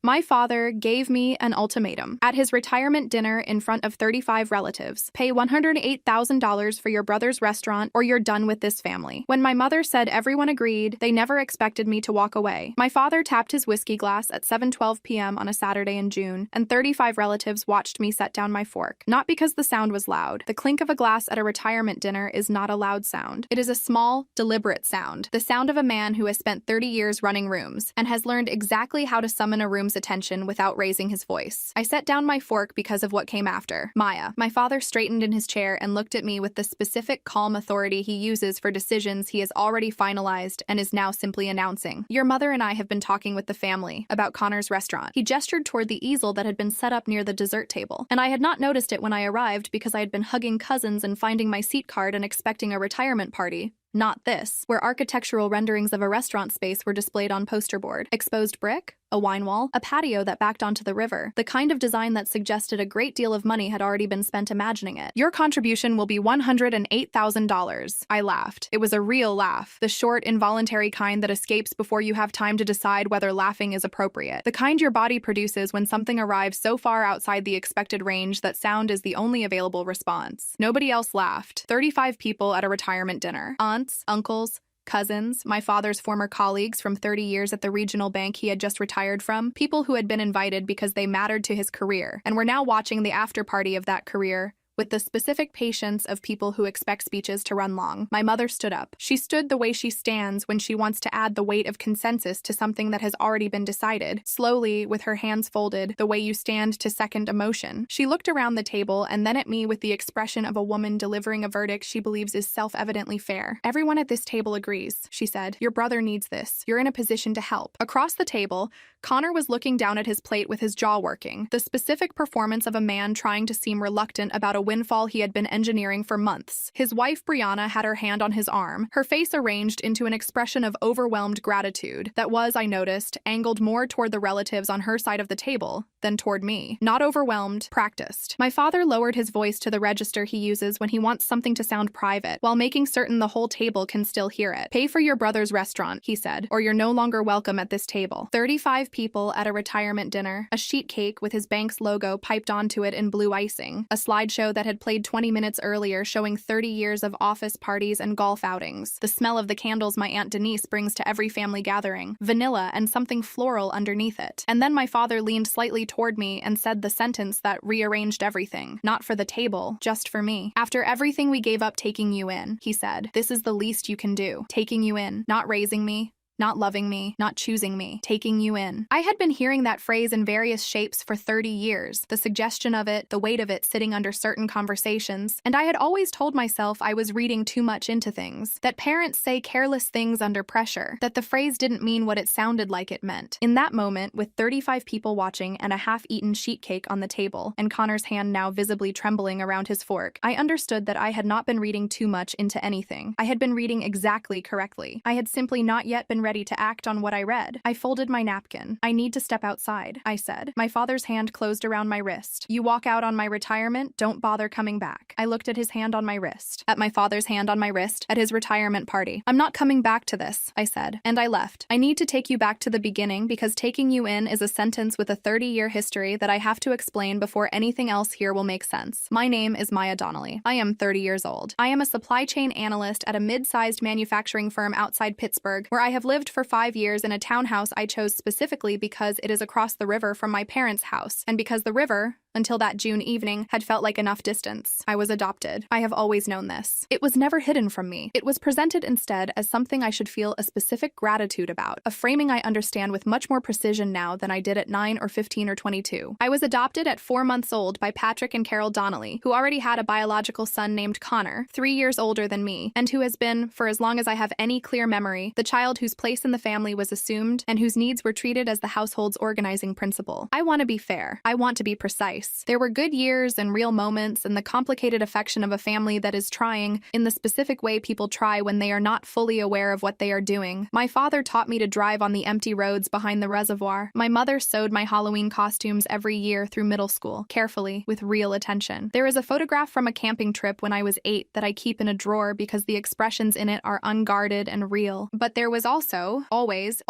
My father gave me an ultimatum. At his retirement dinner in front of 35 relatives, pay $108,000 for your brother's restaurant or you're done with this family. When my mother said everyone agreed, they never expected me to walk away. My father tapped his whiskey glass at 7:12 p.m. on a Saturday in June, and 35 relatives watched me set down my fork. Not because the sound was loud. The clink of a glass at a retirement dinner is not a loud sound. It is a small, deliberate sound. The sound of a man who has spent 30 years running rooms and has learned exactly how to summon a room's attention without raising his voice. I set down my fork because of what came after. Maya. My father straightened in his chair and looked at me with the specific calm authority he uses for decisions he has already finalized and is now simply announcing. Your mother and I have been talking with the family about Connor's restaurant. He gestured toward the easel that had been set up near the dessert table, and I had not noticed it when I arrived because I had been hugging cousins and finding my seat card and expecting a retirement party. Not this, where architectural renderings of a restaurant space were displayed on poster board. Exposed brick, a wine wall, a patio that backed onto the river, the kind of design that suggested a great deal of money had already been spent imagining it. Your contribution will be $108,000. I laughed. It was a real laugh, the short, involuntary kind that escapes before you have time to decide whether laughing is appropriate. The kind your body produces when something arrives so far outside the expected range that sound is the only available response. Nobody else laughed. 35 people at a retirement dinner. Aunts, uncles, cousins, my father's former colleagues from 30 years at the regional bank he had just retired from, people who had been invited because they mattered to his career and were now watching the after party of that career with the specific patience of people who expect speeches to run long. My mother stood up. She stood the way she stands when she wants to add the weight of consensus to something that has already been decided, slowly, with her hands folded, the way you stand to second emotion. She looked around the table and then at me with the expression of a woman delivering a verdict she believes is self-evidently fair. Everyone at this table agrees, she said. Your brother needs this. You're in a position to help. Across the table, Connor was looking down at his plate with his jaw working, the specific performance of a man trying to seem reluctant about a windfall he had been engineering for months. His wife, Brianna, had her hand on his arm, her face arranged into an expression of overwhelmed gratitude that was, I noticed, angled more toward the relatives on her side of the table than toward me. Not overwhelmed, practiced. My father lowered his voice to the register he uses when he wants something to sound private, while making certain the whole table can still hear it. Pay for your brother's restaurant, he said, or you're no longer welcome at this table. 35 people at a retirement dinner, a sheet cake with his bank's logo piped onto it in blue icing, a slideshow that had played 20 minutes earlier showing 30 years of office parties and golf outings, the smell of the candles my Aunt Denise brings to every family gathering, vanilla and something floral underneath it. And then my father leaned slightly toward me and said the sentence that rearranged everything. Not for the table, just for me. After everything we gave up taking you in, he said, this is the least you can do. Taking you in, not raising me, not loving me, not choosing me, taking you in. I had been hearing that phrase in various shapes for 30 years, the suggestion of it, the weight of it sitting under certain conversations, and I had always told myself I was reading too much into things, that parents say careless things under pressure, that the phrase didn't mean what it sounded like it meant. In that moment, with 35 people watching and a half-eaten sheet cake on the table, and Connor's hand now visibly trembling around his fork, I understood that I had not been reading too much into anything. I had been reading exactly correctly. I had simply not yet been ready to act on what I read. I folded my napkin. I need to step outside, I said. My father's hand closed around my wrist. You walk out on my retirement, don't bother coming back. I looked at his hand on my wrist, at my father's hand on my wrist, at his retirement party. I'm not coming back to this, I said, and I left. I need to take you back to the beginning because taking you in is a sentence with a 30-year history that I have to explain before anything else here will make sense. My name is Maya Donnelly. I am 30 years old. I am a supply chain analyst at a mid-sized manufacturing firm outside Pittsburgh, where I have lived for 5 years in a townhouse I chose specifically because it is across the river from my parents' house, and because the river, until that June evening, had felt like enough distance. I was adopted. I have always known this. It was never hidden from me. It was presented instead as something I should feel a specific gratitude about, a framing I understand with much more precision now than I did at 9 or 15 or 22. I was adopted at 4 months old by Patrick and Carol Donnelly, who already had a biological son named Connor, 3 years older than me, and who has been, for as long as I have any clear memory, the child whose place in the family was assumed and whose needs were treated as the household's organizing principle. I want to be fair. I want to be precise. choice. There were good years and real moments and the complicated affection of a family that is trying in the specific way people try when they are not fully aware of what they are doing. My father taught me to drive on the empty roads behind the reservoir. My mother sewed my Halloween costumes every year through middle school, carefully, with real attention. There is a photograph from a camping trip when I was 8 that I keep in a drawer because the expressions in it are unguarded and real. But there was also, always,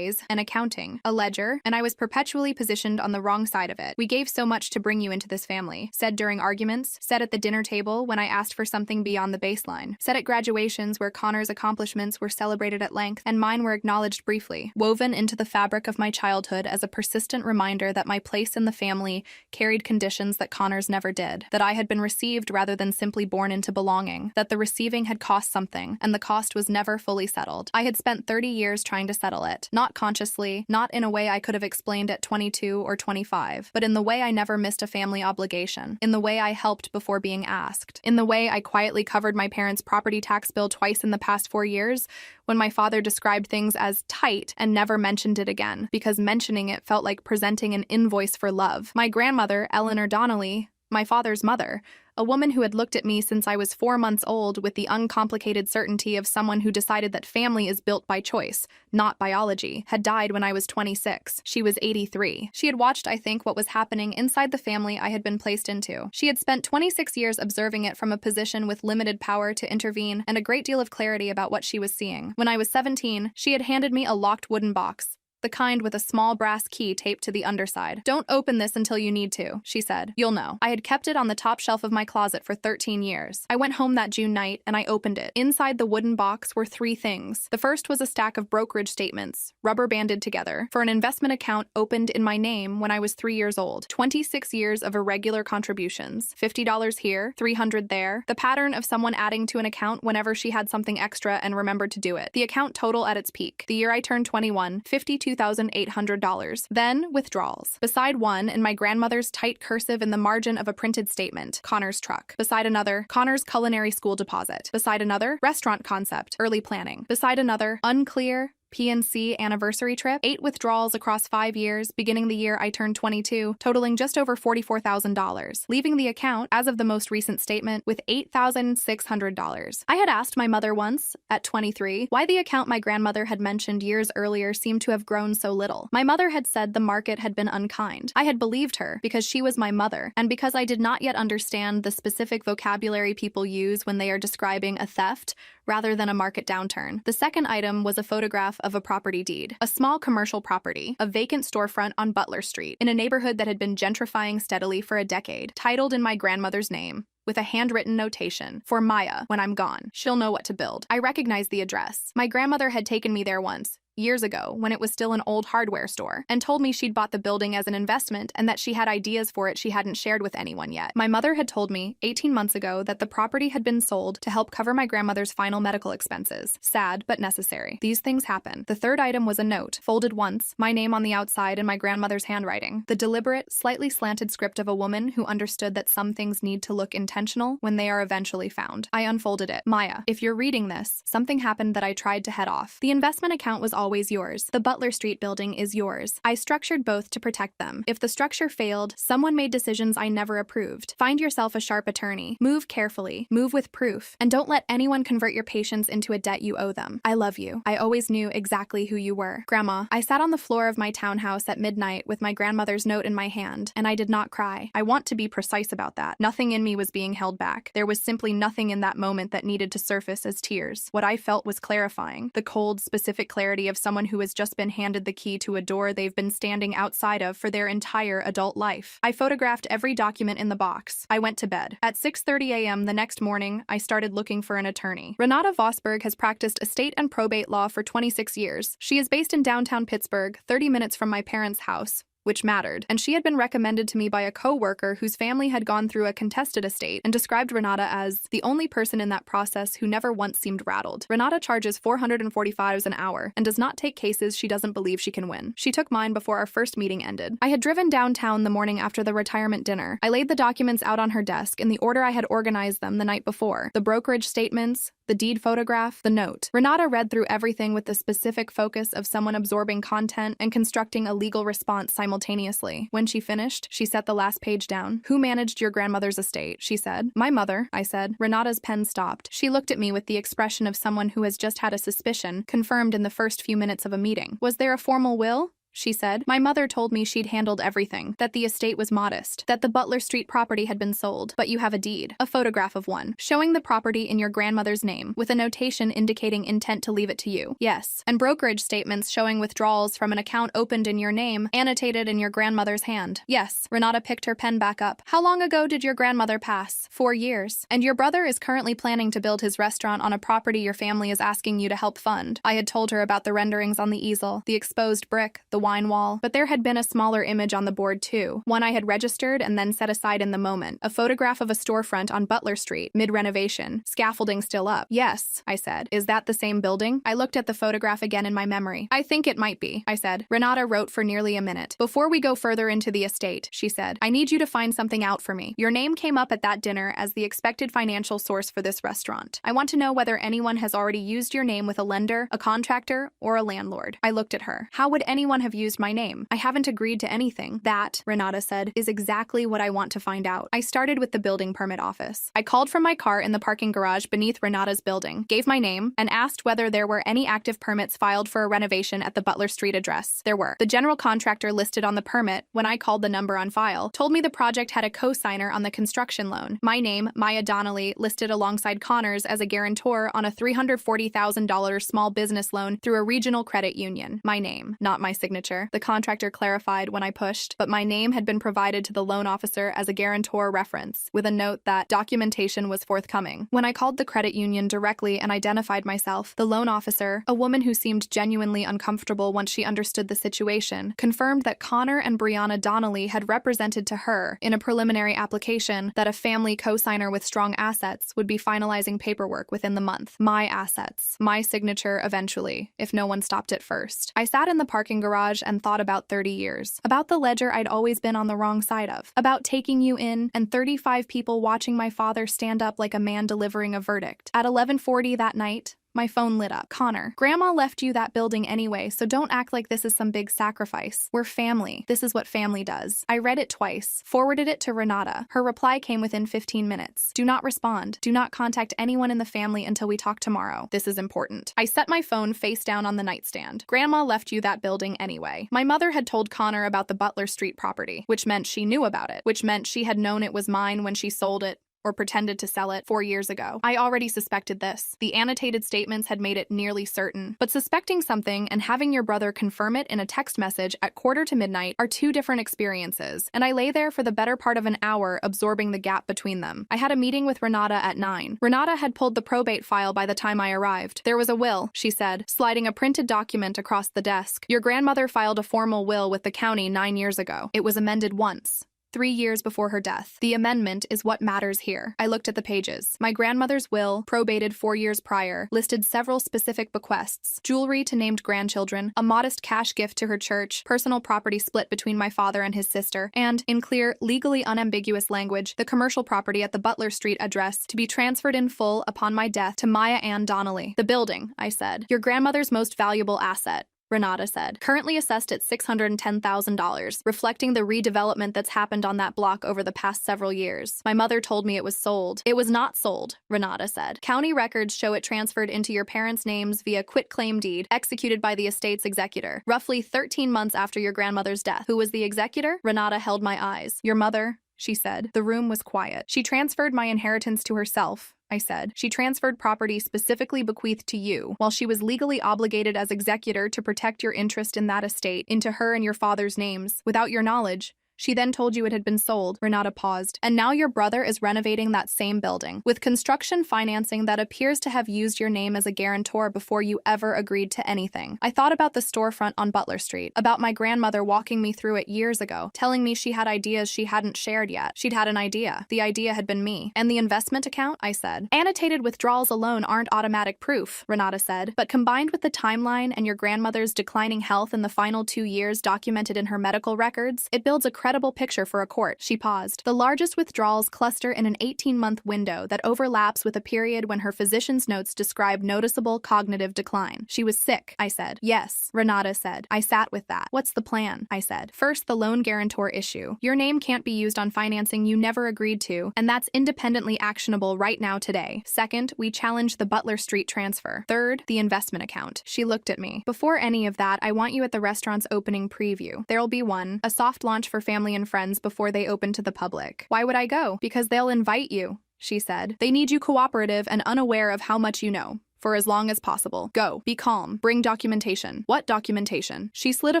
an accounting, a ledger, and I was perpetually positioned on the wrong side of it. "We gave so much to bring you into this family," said during arguments, said at the dinner table when I asked for something beyond the baseline, said at graduations where Connor's accomplishments were celebrated at length and mine were acknowledged briefly, woven into the fabric of my childhood as a persistent reminder that my place in the family carried conditions that Connor's never did, that I had been received rather than simply born into belonging, that the receiving had cost something, and the cost was never fully settled. I had spent 30 years trying to settle it, not consciously, not in a way I could have explained at 22 or 25, but in the way I never missed a family obligation, in the way I helped before being asked, in the way I quietly covered my parents' property tax bill twice in the past 4 years, when my father described things as tight and never mentioned it again, because mentioning it felt like presenting an invoice for love. My grandmother, Eleanor Donnelly, my father's mother, a woman who had looked at me since I was 4 months old with the uncomplicated certainty of someone who decided that family is built by choice, not biology, had died when I was 26. She was 83. She had watched, I think, what was happening inside the family I had been placed into. She had spent 26 years observing it from a position with limited power to intervene and a great deal of clarity about what she was seeing. When I was 17, she had handed me a locked wooden box, the kind with a small brass key taped to the underside. "Don't open this until you need to," she said. "You'll know." I had kept it on the top shelf of my closet for 13 years. I went home that June night and I opened it. Inside the wooden box were 3 things. The first was a stack of brokerage statements, rubber banded together, for an investment account opened in my name when I was 3 years old. 26 years of irregular contributions. $50 here, $300 there. The pattern of someone adding to an account whenever she had something extra and remembered to do it. The account total at its peak. The year I turned 21, $52,800. Then, withdrawals. Beside one, in my grandmother's tight cursive in the margin of a printed statement, Connor's truck. Beside another, Connor's culinary school deposit. Beside another, restaurant concept, early planning. Beside another, unclear, PNC anniversary trip, 8 withdrawals across 5 years, beginning the year I turned 22, totaling just over $44,000, leaving the account, as of the most recent statement, with $8,600. I had asked my mother once, at 23, why the account my grandmother had mentioned years earlier seemed to have grown so little. My mother had said the market had been unkind. I had believed her, because she was my mother, and because I did not yet understand the specific vocabulary people use when they are describing a theft, rather than a market downturn. The second item was a photograph of a property deed, a small commercial property, a vacant storefront on Butler Street, in a neighborhood that had been gentrifying steadily for a decade, titled in my grandmother's name, with a handwritten notation, "For Maya, when I'm gone. She'll know what to build." I recognized the address. My grandmother had taken me there once, years ago, when it was still an old hardware store, and told me she'd bought the building as an investment and that she had ideas for it she hadn't shared with anyone yet. My mother had told me 18 months ago that the property had been sold to help cover my grandmother's final medical expenses. Sad, but necessary. These things happen. The third item was a note, folded once, my name on the outside in my grandmother's handwriting. The deliberate, slightly slanted script of a woman who understood that some things need to look intentional when they are eventually found. I unfolded it. "Maya, if you're reading this, something happened that I tried to head off. The investment account was always yours. The Butler Street building is yours. I structured both to protect them. If the structure failed, someone made decisions I never approved. Find yourself a sharp attorney. Move carefully. Move with proof. And don't let anyone convert your patients into a debt you owe them. I love you. I always knew exactly who you were." Grandma, I sat on the floor of my townhouse at midnight with my grandmother's note in my hand, and I did not cry. I want to be precise about that. Nothing in me was being held back. There was simply nothing in that moment that needed to surface as tears. What I felt was clarifying. The cold, specific clarity of someone who has just been handed the key to a door they've been standing outside of for their entire adult life. I photographed every document in the box. I went to bed. At 6:30 a.m. the next morning, I started looking for an attorney. Renata Vosberg has practiced estate and probate law for 26 years. She is based in downtown Pittsburgh, 30 minutes from my parents' house, which mattered, and she had been recommended to me by a co-worker whose family had gone through a contested estate and described Renata as the only person in that process who never once seemed rattled. Renata charges $445 an hour and does not take cases she doesn't believe she can win. She took mine before our first meeting ended. I had driven downtown the morning after the retirement dinner. I laid the documents out on her desk in the order I had organized them the night before. The brokerage statements, the deed photograph, the note. Renata read through everything with the specific focus of someone absorbing content and constructing a legal response simultaneously. When she finished, she set the last page down. Who managed your grandmother's estate? She said. My mother, I said. Renata's pen stopped. She looked at me with the expression of someone who has just had a suspicion confirmed in the first few minutes of a meeting. Was there a formal will? She said. My mother told me she'd handled everything, that the estate was modest, that the Butler Street property had been sold, but you have a deed, a photograph of one, showing the property in your grandmother's name, with a notation indicating intent to leave it to you. Yes. And brokerage statements showing withdrawals from an account opened in your name, annotated in your grandmother's hand. Yes. Renata picked her pen back up. How long ago did your grandmother pass? 4 years. And your brother is currently planning to build his restaurant on a property your family is asking you to help fund. I had told her about the renderings on the easel, the exposed brick, the wine wall, but there had been a smaller image on the board too, one I had registered and then set aside in the moment, a photograph of a storefront on Butler Street, mid-renovation, scaffolding still up. Yes, I said. Is that the same building? I looked at the photograph again in my memory. I think it might be, I said. Renata wrote for nearly a minute. Before we go further into the estate, she said, I need you to find something out for me. Your name came up at that dinner as the expected financial source for this restaurant. I want to know whether anyone has already used your name with a lender, a contractor, or a landlord. I looked at her. How would anyone have used my name? I haven't agreed to anything. That, Renata said, is exactly what I want to find out. I started with the building permit office. I called from my car in the parking garage beneath Renata's building, gave my name, and asked whether there were any active permits filed for a renovation at the Butler Street address. There were. The general contractor listed on the permit, when I called the number on file, told me the project had a co-signer on the construction loan. My name, Maya Donnelly, listed alongside Connor's as a guarantor on a $340,000 small business loan through a regional credit union. My name, not my signature. The contractor clarified when I pushed, but my name had been provided to the loan officer as a guarantor reference, with a note that documentation was forthcoming. When I called the credit union directly and identified myself, the loan officer, a woman who seemed genuinely uncomfortable once she understood the situation, confirmed that Connor and Brianna Donnelly had represented to her, in a preliminary application, that a family co-signer with strong assets would be finalizing paperwork within the month. My assets. My signature eventually, if no one stopped it first. I sat in the parking garage and thought about 30 years. About the ledger I'd always been on the wrong side of. About taking you in and 35 people watching my father stand up like a man delivering a verdict. At 11:40 that night, my phone lit up. Connor, Grandma left you that building anyway, so don't act like this is some big sacrifice. We're family. This is what family does. I read it twice, forwarded it to Renata. Her reply came within 15 minutes. Do not respond. Do not contact anyone in the family until we talk tomorrow. This is important. I set my phone face down on the nightstand. Grandma left you that building anyway. My mother had told Connor about the Butler Street property, which meant she knew about it, which meant she had known it was mine when she sold it, or pretended to sell it 4 years ago. I already suspected this. The annotated statements had made it nearly certain. But suspecting something and having your brother confirm it in a text message at 1:45 are two different experiences, and I lay there for the better part of an hour absorbing the gap between them. I had a meeting with Renata at 9. Renata had pulled the probate file by the time I arrived. There was a will, she said, sliding a printed document across the desk. Your grandmother filed a formal will with the county 9 years ago. It was amended once. 3 years before her death. The amendment is what matters here. I looked at the pages. My grandmother's will, probated 4 years prior, listed several specific bequests: jewelry to named grandchildren, a modest cash gift to her church, personal property split between my father and his sister, and, in clear, legally unambiguous language, the commercial property at the Butler Street address to be transferred in full upon my death to Maya Ann Donnelly. The building, I said. Your grandmother's most valuable asset, Renata said, currently assessed at $610,000, reflecting the redevelopment that's happened on that block over the past several years. My mother told me it was sold. It was not sold, Renata said. County records show it transferred into your parents' names via quitclaim deed, executed by the estate's executor, roughly 13 months after your grandmother's death. Who was the executor? Renata held my eyes. Your mother, she said. The room was quiet. She transferred my inheritance to herself, I said. She transferred property specifically bequeathed to you, while she was legally obligated as executor to protect your interest in that estate, into her and your father's names, without your knowledge. She then told you it had been sold. Renata paused. And now your brother is renovating that same building, with construction financing that appears to have used your name as a guarantor before you ever agreed to anything. I thought about the storefront on Butler Street, about my grandmother walking me through it years ago, telling me she had ideas she hadn't shared yet. She'd had an idea. The idea had been me. And the investment account? I said. Annotated withdrawals alone aren't automatic proof, Renata said, but combined with the timeline and your grandmother's declining health in the final 2 years documented in her medical records, it builds a incredible picture for a court. She paused. The largest withdrawals cluster in an 18-month window that overlaps with a period when her physician's notes describe noticeable cognitive decline. She was sick, I said. Yes, Renata said. I sat with that. What's the plan? I said. First, the loan guarantor issue. Your name can't be used on financing you never agreed to, and that's independently actionable right now today. Second, we challenge the Butler Street transfer. Third, the investment account. She looked at me. Before any of that, I want you at the restaurant's opening preview. There'll be one, a soft launch for family and friends before they open to the public. Why would I go? Because they'll invite you, she said. They need you cooperative and unaware of how much you know. For as long as possible. Go. Be calm. Bring documentation. What documentation? She slid a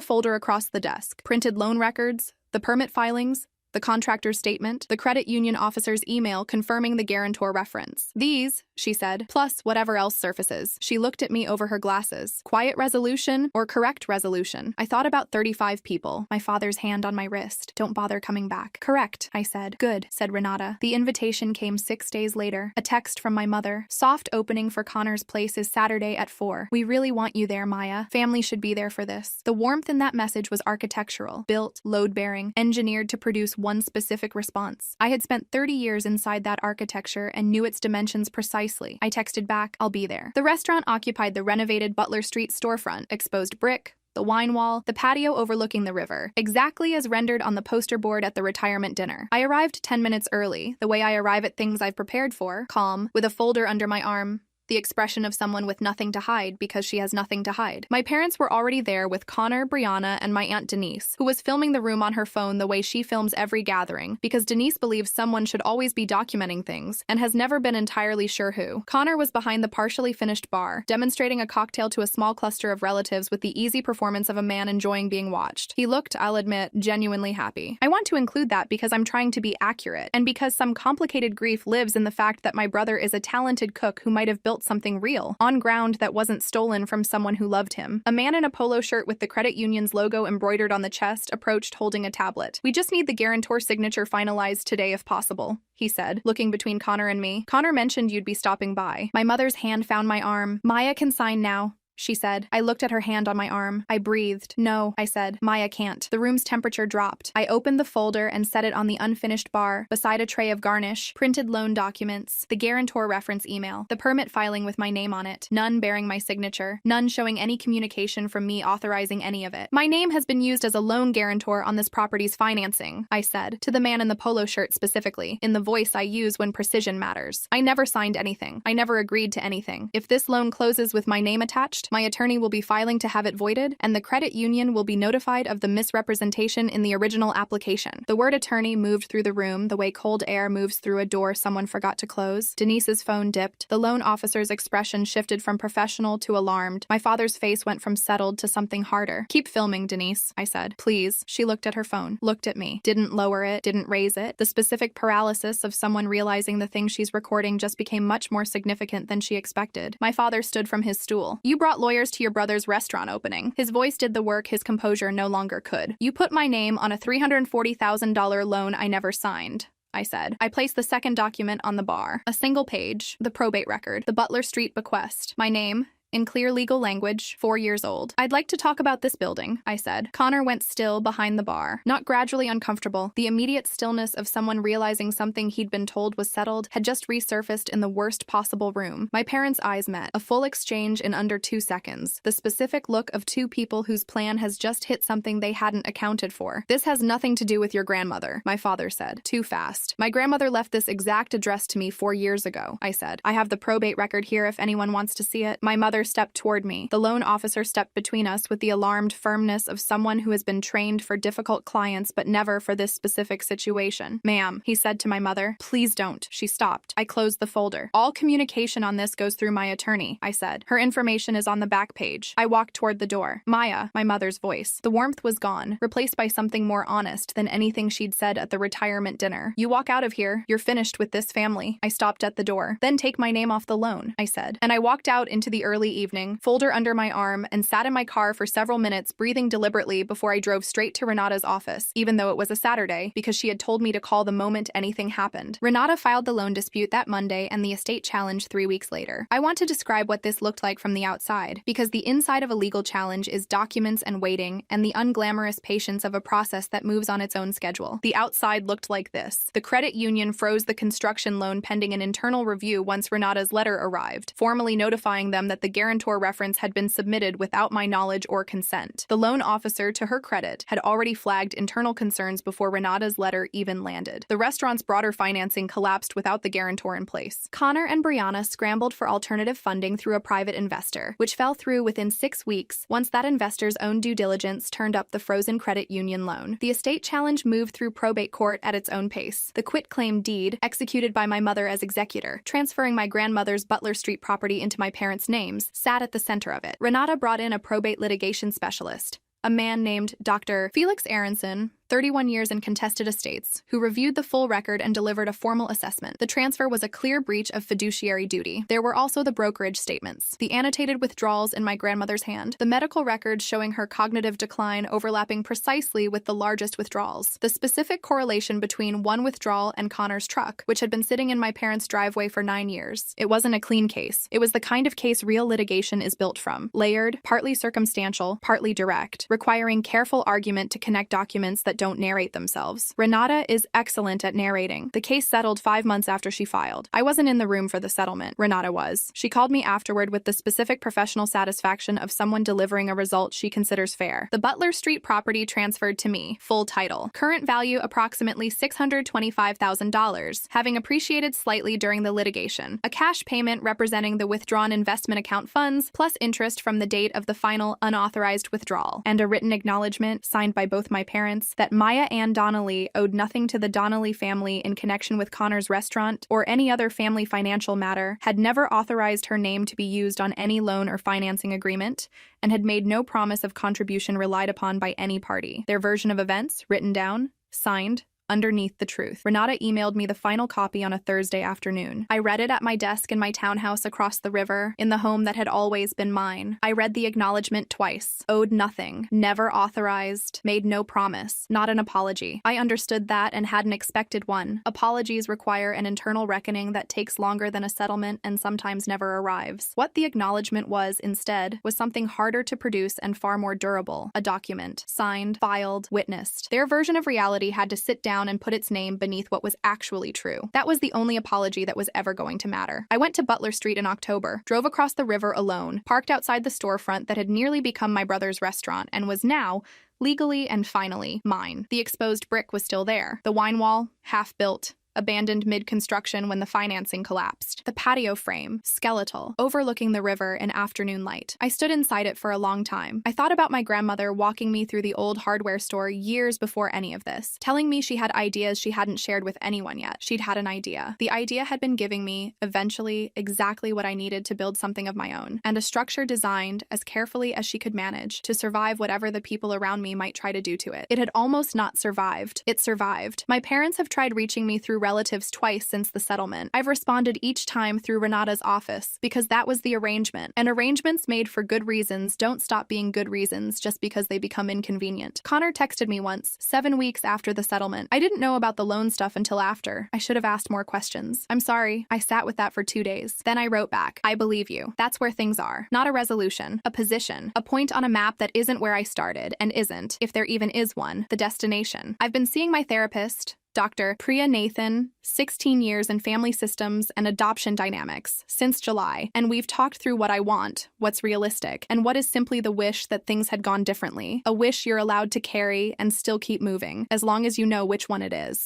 folder across the desk. Printed loan records, the permit filings, the contractor's statement, the credit union officer's email confirming the guarantor reference. These, she said, plus whatever else surfaces. She looked at me over her glasses. Quiet resolution or correct resolution? I thought about 35 people. My father's hand on my wrist. Don't bother coming back. Correct, I said. Good, said Renata. The invitation came 6 days later. A text from my mother. Soft opening for Connor's place is Saturday at 4. We really want you there, Maya. Family should be there for this. The warmth in that message was architectural, built, load-bearing, engineered to produce one specific response. I had spent 30 years inside that architecture and knew its dimensions precisely. I texted back, I'll be there. The restaurant occupied the renovated Butler Street storefront, exposed brick, the wine wall, the patio overlooking the river, exactly as rendered on the poster board at the retirement dinner. I arrived 10 minutes early, the way I arrive at things I've prepared for, calm, with a folder under my arm, the expression of someone with nothing to hide because she has nothing to hide. My parents were already there with Connor, Brianna, and my Aunt Denise, who was filming the room on her phone the way she films every gathering, because Denise believes someone should always be documenting things, and has never been entirely sure who. Connor was behind the partially finished bar, demonstrating a cocktail to a small cluster of relatives with the easy performance of a man enjoying being watched. He looked, I'll admit, genuinely happy. I want to include that because I'm trying to be accurate, and because some complicated grief lives in the fact that my brother is a talented cook who might have built something real, on ground that wasn't stolen from someone who loved him. A man in a polo shirt with the credit union's logo embroidered on the chest approached holding a tablet. We just need the guarantor signature finalized today if possible, he said, looking between Connor and me. Connor mentioned you'd be stopping by. My mother's hand found my arm. Maya can sign now, she said. I looked at her hand on my arm. I breathed. No, I said. Maya can't. The room's temperature dropped. I opened the folder and set it on the unfinished bar, beside a tray of garnish, printed loan documents, the guarantor reference email, the permit filing with my name on it, none bearing my signature, none showing any communication from me authorizing any of it. My name has been used as a loan guarantor on this property's financing, I said, to the man in the polo shirt specifically, in the voice I use when precision matters. I never signed anything. I never agreed to anything. If this loan closes with my name attached, my attorney will be filing to have it voided, and the credit union will be notified of the misrepresentation in the original application. The word attorney moved through the room the way cold air moves through a door someone forgot to close. Denise's phone dipped. The loan officer's expression shifted from professional to alarmed. My father's face went from settled to something harder. Keep filming, Denise, I said. Please. She looked at her phone, looked at me, didn't lower it, didn't raise it. The specific paralysis of someone realizing the thing she's recording just became much more significant than she expected. My father stood from his stool. You brought lawyers to your brother's restaurant opening. His voice did the work his composure no longer could. You put my name on a $340,000 loan I never signed, I said. I placed the second document on the bar. A single page, the probate record, the Butler Street bequest. My name, in clear legal language, 4 years old. I'd like to talk about this building, I said. Connor went still behind the bar, not gradually uncomfortable. The immediate stillness of someone realizing something he'd been told was settled had just resurfaced in the worst possible room. My parents' eyes met, a full exchange in under 2 seconds. The specific look of two people whose plan has just hit something they hadn't accounted for. This has nothing to do with your grandmother, my father said. Too fast. My grandmother left this exact address to me 4 years ago, I said. I have the probate record here if anyone wants to see it. My mother stepped toward me. The loan officer stepped between us with the alarmed firmness of someone who has been trained for difficult clients but never for this specific situation. Ma'am, he said to my mother, please don't. She stopped. I closed the folder. All communication on this goes through my attorney, I said. Her information is on the back page. I walked toward the door. Maya, my mother's voice. The warmth was gone, replaced by something more honest than anything she'd said at the retirement dinner. You walk out of here, you're finished with this family. I stopped at the door. Then take my name off the loan, I said. And I walked out into the early early evening, folder under my arm, and sat in my car for several minutes, breathing deliberately before I drove straight to Renata's office, even though it was a Saturday, because she had told me to call the moment anything happened. Renata filed the loan dispute that Monday and the estate challenge 3 weeks later. I want to describe what this looked like from the outside, because the inside of a legal challenge is documents and waiting, and the unglamorous patience of a process that moves on its own schedule. The outside looked like this. The credit union froze the construction loan pending an internal review once Renata's letter arrived, formally notifying them that the guarantor reference had been submitted without my knowledge or consent. The loan officer, to her credit, had already flagged internal concerns before Renata's letter even landed. The restaurant's broader financing collapsed without the guarantor in place. Connor and Brianna scrambled for alternative funding through a private investor, which fell through within 6 weeks once that investor's own due diligence turned up the frozen credit union loan. The estate challenge moved through probate court at its own pace. The quitclaim deed, executed by my mother as executor, transferring my grandmother's Butler Street property into my parents' names, sat at the center of it. Renata brought in a probate litigation specialist, a man named Dr. Felix Aronson, 31 years in contested estates, who reviewed the full record and delivered a formal assessment. The transfer was a clear breach of fiduciary duty. There were also the brokerage statements, the annotated withdrawals in my grandmother's hand, the medical records showing her cognitive decline overlapping precisely with the largest withdrawals, the specific correlation between one withdrawal and Connor's truck, which had been sitting in my parents' driveway for 9 years. It wasn't a clean case. It was the kind of case real litigation is built from: layered, partly circumstantial, partly direct, requiring careful argument to connect documents that don't narrate themselves. Renata is excellent at narrating. The case settled 5 months after she filed. I wasn't in the room for the settlement. Renata was. She called me afterward with the specific professional satisfaction of someone delivering a result she considers fair. The Butler Street property transferred to me. Full title. Current value approximately $625,000, having appreciated slightly during the litigation. A cash payment representing the withdrawn investment account funds, plus interest from the date of the final unauthorized withdrawal, and a written acknowledgement, signed by both my parents, that Maya Ann Donnelly owed nothing to the Donnelly family in connection with Connor's restaurant or any other family financial matter, had never authorized her name to be used on any loan or financing agreement, and had made no promise of contribution relied upon by any party. Their version of events, written down, signed, underneath the truth. Renata emailed me the final copy on a Thursday afternoon. I read it at my desk in my townhouse across the river, in the home that had always been mine. I read the acknowledgement twice. Owed nothing. Never authorized. Made no promise. Not an apology. I understood that and hadn't expected one. Apologies require an internal reckoning that takes longer than a settlement and sometimes never arrives. What the acknowledgement was, instead, was something harder to produce and far more durable. A document. Signed, filed, witnessed. Their version of reality had to sit down and put its name beneath what was actually true. That was the only apology that was ever going to matter. I went to Butler Street in October, drove across the river alone, parked outside the storefront that had nearly become my brother's restaurant and was now, legally and finally, mine. The exposed brick was still there. The wine wall, half-built, abandoned mid-construction when the financing collapsed. The patio frame, skeletal, overlooking the river in afternoon light. I stood inside it for a long time. I thought about my grandmother walking me through the old hardware store years before any of this, telling me she had ideas she hadn't shared with anyone yet. She'd had an idea. The idea had been giving me, eventually, exactly what I needed to build something of my own, and a structure designed, as carefully as she could manage, to survive whatever the people around me might try to do to it. It had almost not survived. It survived. My parents have tried reaching me through relatives twice since the settlement. I've responded each time through Renata's office, because that was the arrangement. And arrangements made for good reasons don't stop being good reasons just because they become inconvenient. Connor texted me once, 7 weeks after the settlement. I didn't know about the loan stuff until after. I should have asked more questions. I'm sorry. I sat with that for 2 days. Then I wrote back, I believe you. That's where things are. Not a resolution, a position, a point on a map that isn't where I started, and isn't, if there even is one, the destination. I've been seeing my therapist, Dr. Priya Nathan, 16 years in family systems and adoption dynamics, since July, and we've talked through what I want, what's realistic, and what is simply the wish that things had gone differently. A wish you're allowed to carry and still keep moving, as long as you know which one it is.